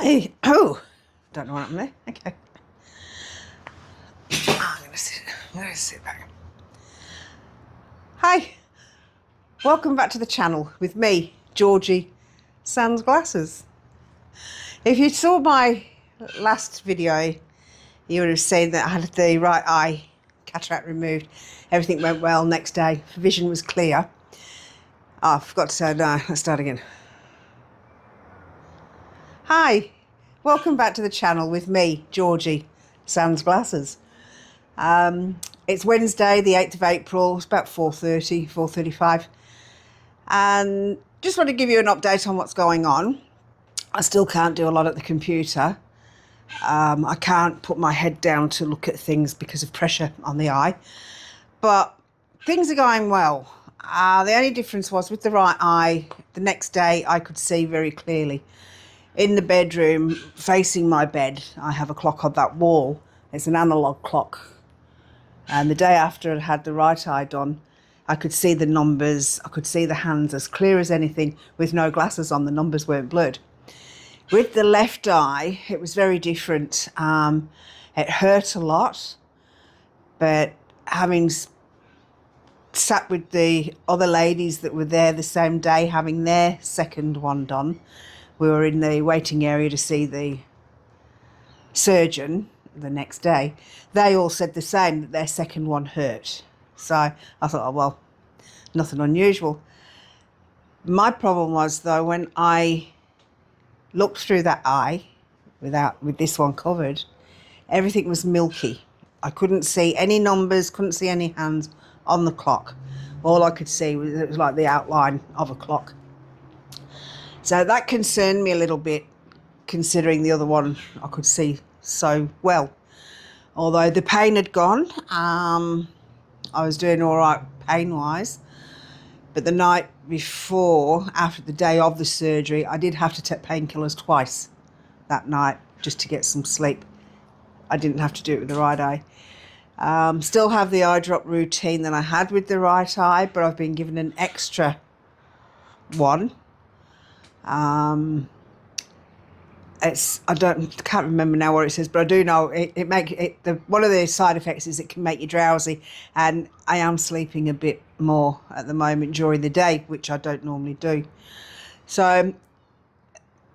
Hey, oh, don't know what happened there. Okay. I'm gonna sit back. Hi, welcome back to the channel with me, Georgie Sans Glasses. If you saw my last video, you would have seen that I had the right eye cataract removed. Everything went well. Next day, vision was clear. Oh, I forgot to say no. Let's start again. Hi, welcome back to the channel with me, Georgie Sans Glasses. It's Wednesday, the 8th of April. It's about 4:30, 4:35. And just want to give you an update on what's going on. I still can't do a lot at the computer. I can't put my head down to look at things because of pressure on the eye. But things are going well. The only difference was with the right eye, the next day I could see very clearly. In the bedroom, facing my bed, I have a clock on that wall. It's an analog clock. And the day after I had the right eye done, I could see the numbers, I could see the hands as clear as anything with no glasses on. The numbers weren't blurred. With the left eye, it was very different. It hurt a lot, but having sat with the other ladies that were there the same day having their second one done, we were in the waiting area to see the surgeon the next day. They all said the same, that their second one hurt. So I thought, oh well, nothing unusual. My problem was though, when I looked through that eye with this one covered, everything was milky. I couldn't see any numbers, couldn't see any hands on the clock. All I could see was it was like the outline of a clock. So that concerned me a little bit, considering the other one I could see so well. Although the pain had gone, I was doing all right pain-wise. But the night before, after the day of the surgery, I did have to take painkillers twice that night just to get some sleep. I didn't have to do it with the right eye. Still have the eye drop routine that I had with the right eye, but I've been given an extra one. I can't remember now what it says, but I do know one of the side effects is it can make you drowsy, and I am sleeping a bit more at the moment during the day, which I don't normally do. So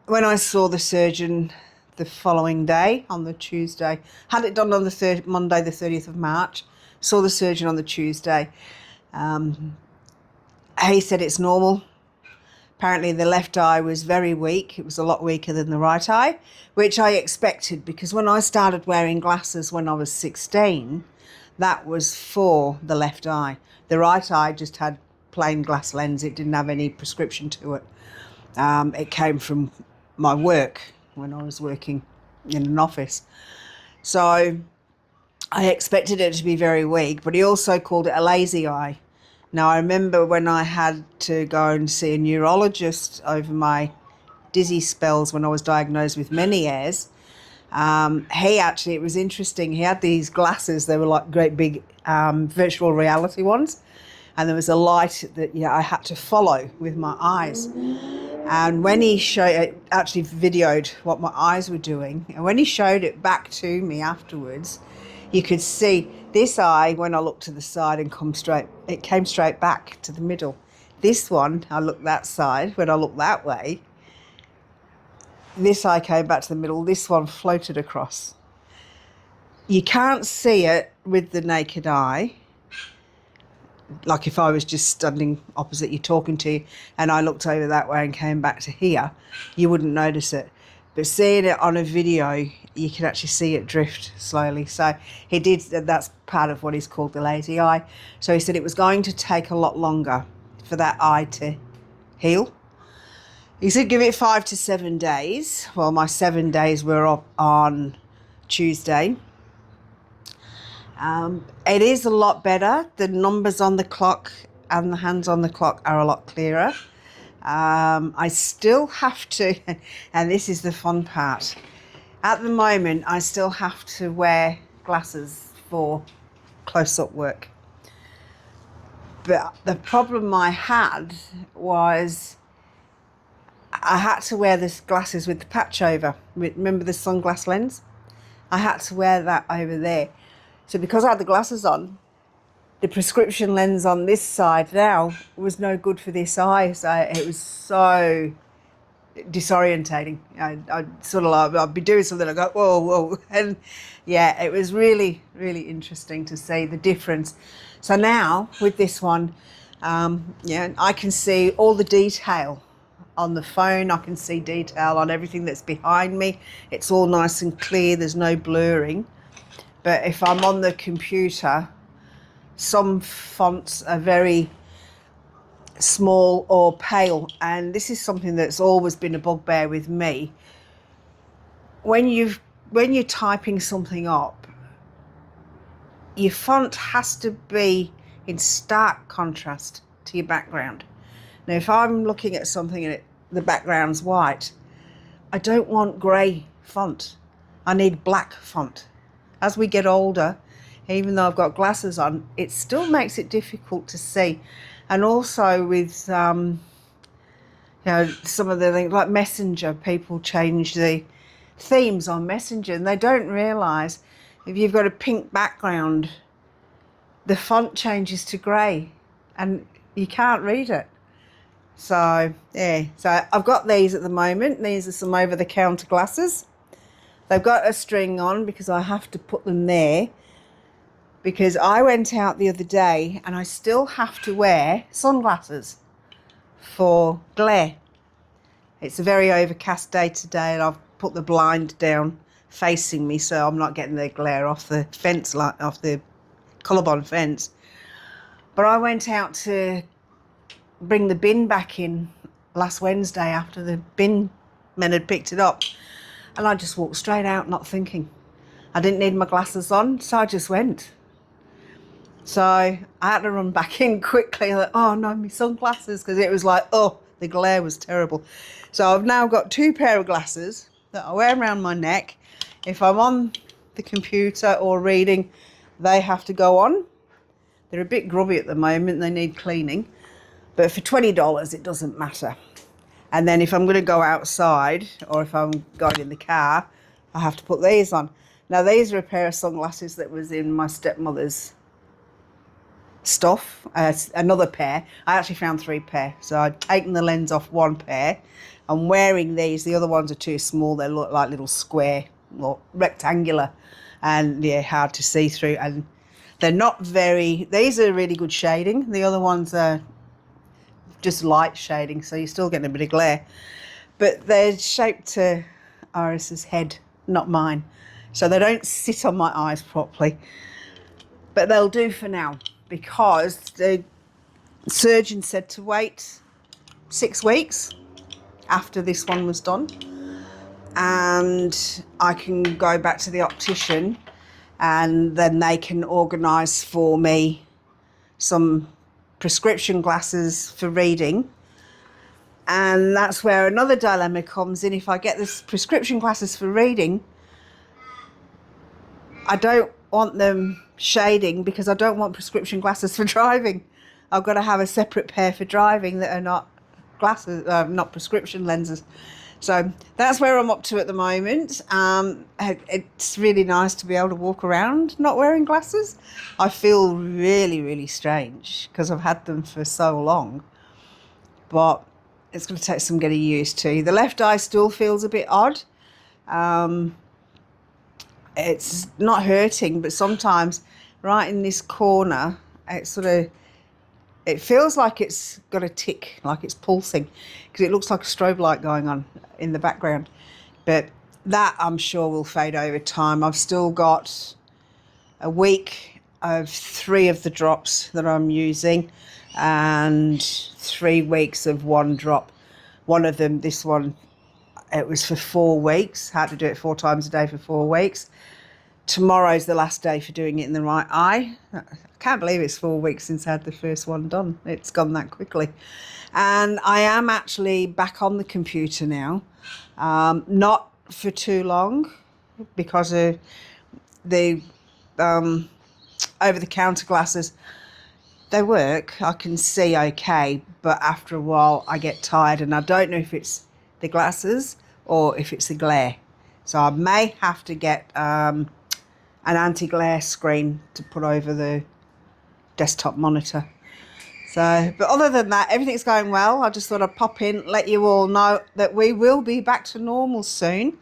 when I saw the surgeon the following day, on the Tuesday, had it done on the Monday the 30th of March, saw the surgeon on the Tuesday. He said it's normal. Apparently the left eye was very weak. It was a lot weaker than the right eye, which I expected, because when I started wearing glasses when I was 16, that was for the left eye. The right eye just had plain glass lens. It didn't have any prescription to it. It came from my work when I was working in an office. So I expected it to be very weak, but he also called it a lazy eye. Now, I remember when I had to go and see a neurologist over my dizzy spells when I was diagnosed with Meniere's, it was interesting. He had these glasses. They were like great big virtual reality ones. And there was a light that I had to follow with my eyes. And when he actually videoed what my eyes were doing, and when he showed it back to me afterwards, you could see this eye, when I looked to the side and it came straight back to the middle. This one, I looked that side. When I looked that way, this eye came back to the middle. This one floated across. You can't see it with the naked eye. Like if I was just standing opposite you talking to you and I looked over that way and came back to here, you wouldn't notice it. But seeing it on a video, you can actually see it drift slowly. So that's part of what is called the lazy eye. So he said it was going to take a lot longer for that eye to heal. He said give it 5 to 7 days. Well, my 7 days were up on Tuesday. It is a lot better. The numbers on the clock and the hands on the clock are a lot clearer. I still have to, and this is the fun part, at the moment I still have to wear glasses for close-up work. But the problem I had was I had to wear this glasses with the patch over. Remember the sunglass lens? I had to wear that over there. So because I had the glasses on, the prescription lens on this side now was no good for this eye. So it was so disorientating. I sort of like, I'd be doing something, I go, whoa, whoa. And yeah, it was really, really interesting to see the difference. So now with this one, yeah, I can see all the detail on the phone. I can see detail on everything that's behind me. It's all nice and clear. There's no blurring. But if I'm on the computer, some fonts are very small or pale, and this is something that's always been a bugbear with me. When you're typing something up, your font has to be in stark contrast to your background. Now, if I'm looking at something and the background's white, I don't want grey font. I need black font. As we get older, even though I've got glasses on, it still makes it difficult to see. And also with, you know, some of the things like Messenger, people change the themes on Messenger and they don't realise if you've got a pink background, the font changes to grey and you can't read it. So, yeah, so I've got these at the moment. These are some over-the-counter glasses. They've got a string on because I have to put them there, because I went out the other day and I still have to wear sunglasses for glare. It's a very overcast day today and I've put the blind down facing me so I'm not getting the glare off the fence, off the colorbond fence. But I went out to bring the bin back in last Wednesday after the bin men had picked it up, and I just walked straight out not thinking. I didn't need my glasses on, so I just went. So I had to run back in quickly. I thought, oh no, my sunglasses, because it was like, oh, the glare was terrible. So I've now got 2 pair of glasses that I wear around my neck. If I'm on the computer or reading, they have to go on. They're a bit grubby at the moment, they need cleaning. But for $20, it doesn't matter. And then if I'm going to go outside or if I'm going in the car, I have to put these on. Now, these are a pair of sunglasses that was in my stepmother's stuff. Another pair. I actually found 3 pair. So I'd taken the lens off 1 pair. I'm wearing these. The other ones are too small. They look like little square or rectangular and, yeah, hard to see through. And they're not very... These are really good shading. The other ones are just light shading, so you're still getting a bit of glare. But they're shaped to Iris's head, not mine. So they don't sit on my eyes properly. But they'll do for now, because the surgeon said to wait 6 weeks after this one was done. And I can go back to the optician and then they can organise for me some prescription glasses for reading. And that's where another dilemma comes in. If I get this prescription glasses for reading, I don't want them shading because I don't want prescription glasses for driving. I've got to have a separate pair for driving that are not glasses, not prescription lenses. So that's where I'm up to at the moment. It's really nice to be able to walk around not wearing glasses. I feel really, really strange because I've had them for so long. But it's going to take some getting used to. The left eye still feels a bit odd. It's not hurting, but sometimes right in this corner, it feels like it's got a tick, like it's pulsing, because it looks like a strobe light going on in the background. But that, I'm sure, will fade over time. I've still got a week of 3 of the drops that I'm using and 3 weeks of 1 drop. One of them, this one, it was for 4 weeks. Had to do it 4 times a day for 4 weeks. Tomorrow's the last day for doing it in the right eye. I can't believe it's 4 weeks since I had the first one done. It's gone that quickly. And I am actually back on the computer now. Not for too long because of the over-the-counter glasses. They work. I can see okay, but after a while I get tired, and I don't know if it's the glasses or if it's the glare. So I may have to get an anti-glare screen to put over the desktop monitor. So, but other than that, everything's going well. I just thought I'd pop in, let you all know that we will be back to normal soon.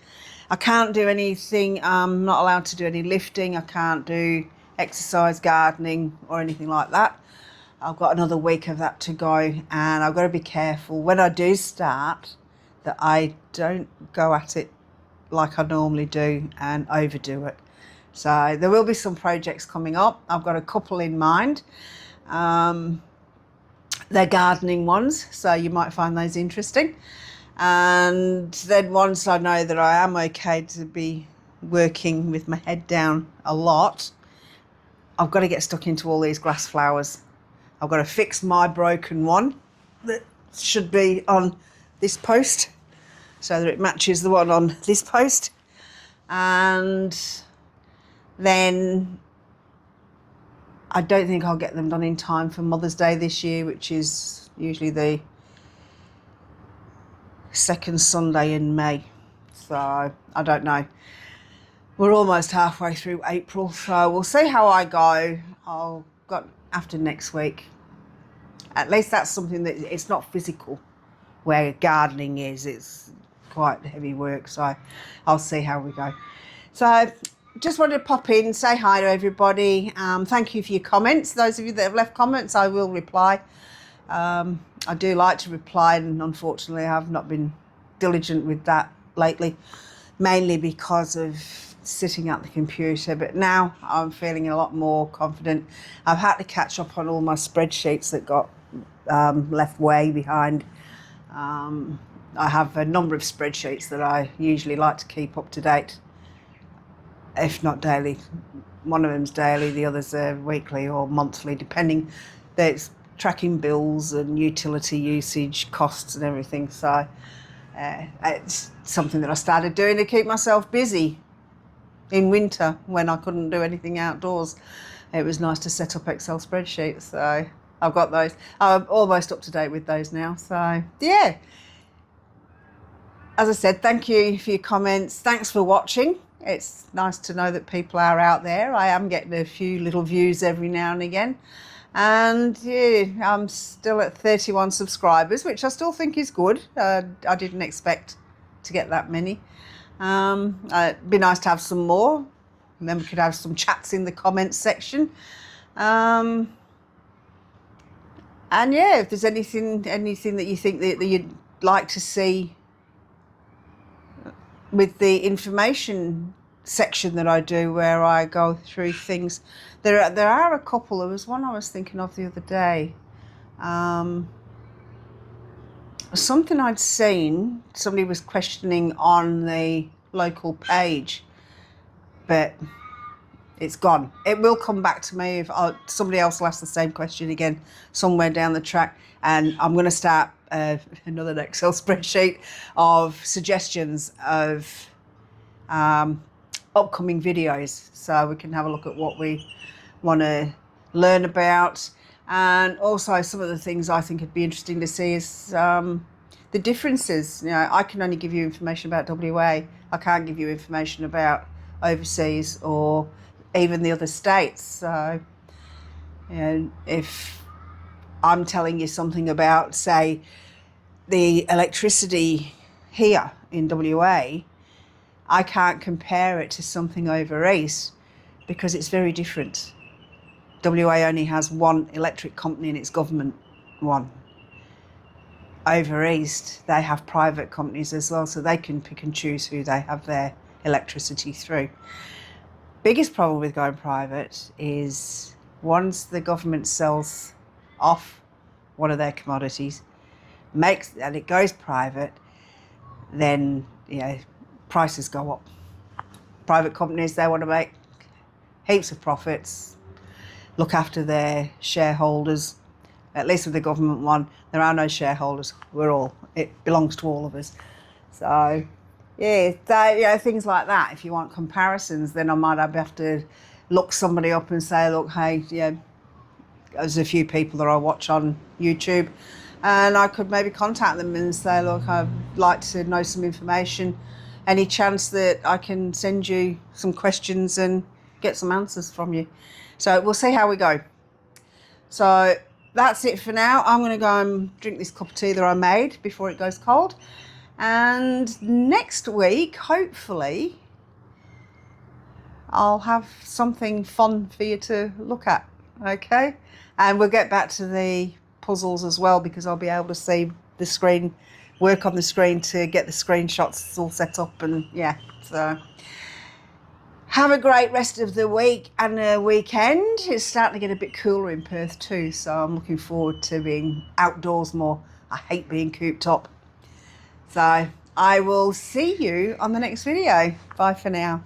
I can't do anything, I'm not allowed to do any lifting. I can't do exercise, gardening or anything like that. I've got another week of that to go, and I've got to be careful when I do start that I don't go at it like I normally do and overdo it. So there will be some projects coming up. I've got a couple in mind. They're gardening ones, so you might find those interesting. And then once I know that I am okay to be working with my head down a lot, I've got to get stuck into all these glass flowers. I've got to fix my broken one that should be on this post so that it matches the one on this post. And then I don't think I'll get them done in time for Mother's Day this year, which is usually the second Sunday in May. So I don't know. We're almost halfway through April, so we'll see how I go. I'll got after next week. At least that's something that it's not physical, where gardening is. It's quite heavy work, so I'll see how we go. So just wanted to pop in, say hi to everybody. Thank you for your comments. Those of you that have left comments, I will reply. I do like to reply, and unfortunately I've not been diligent with that lately, mainly because of sitting at the computer, but now I'm feeling a lot more confident. I've had to catch up on all my spreadsheets that got left way behind. I have a number of spreadsheets that I usually like to keep up to date, if not daily. One of them's daily, the others are weekly or monthly, depending. There's tracking bills and utility usage costs and everything. So it's something that I started doing to keep myself busy in winter when I couldn't do anything outdoors. It was nice to set up Excel spreadsheets. So I've got those. I'm almost up to date with those now. So yeah. As I said, thank you for your comments. Thanks for watching. It's nice to know that people are out there. I am getting a few little views every now and again. And yeah, I'm still at 31 subscribers, which I still think is good. I didn't expect to get that many. It'd be nice to have some more, and then we could have some chats in the comments section. And yeah, if there's anything that you think that you'd like to see with the information section that I do, where I go through things, there are a couple. There was one I was thinking of the other day. Something I'd seen, somebody was questioning on the local page, but it's gone. It will come back to me if somebody else will ask the same question again somewhere down the track, and I'm going to start another Excel spreadsheet of suggestions of upcoming videos, so we can have a look at what we want to learn about. And also some of the things I think would be interesting to see is the differences. You know, I can only give you information about WA. I can't give you information about overseas or even the other states. So, you know, if I'm telling you something about, say, the electricity here in WA, I can't compare it to something over east because it's very different. WA only has one electric company and it's government one. Over east, they have private companies as well, so they can pick and choose who they have their electricity through. Biggest problem with going private is once the government sells off one of their commodities, and it goes private, then prices go up. Private companies, they want to make heaps of profits, look after their shareholders. At least with the government one, there are no shareholders. It belongs to all of us. So yeah, things like that. If you want comparisons, then I might have to look somebody up and say, look, hey, yeah, there's a few people that I watch on YouTube, and I could maybe contact them and say, look, I'd like to know some information. Any chance that I can send you some questions and get some answers from you? So we'll see how we go. So that's it for now. I'm going to go and drink this cup of tea that I made before it goes cold. And next week, hopefully, I'll have something fun for you to look at, okay? And we'll get back to the puzzles as well, because I'll be able to see the screen, work on the screen to get the screenshots all set up, and yeah, so have a great rest of the week and the weekend. It's starting to get a bit cooler in Perth too, so I'm looking forward to being outdoors more. I hate being cooped up. So I will see you on the next video. Bye for now.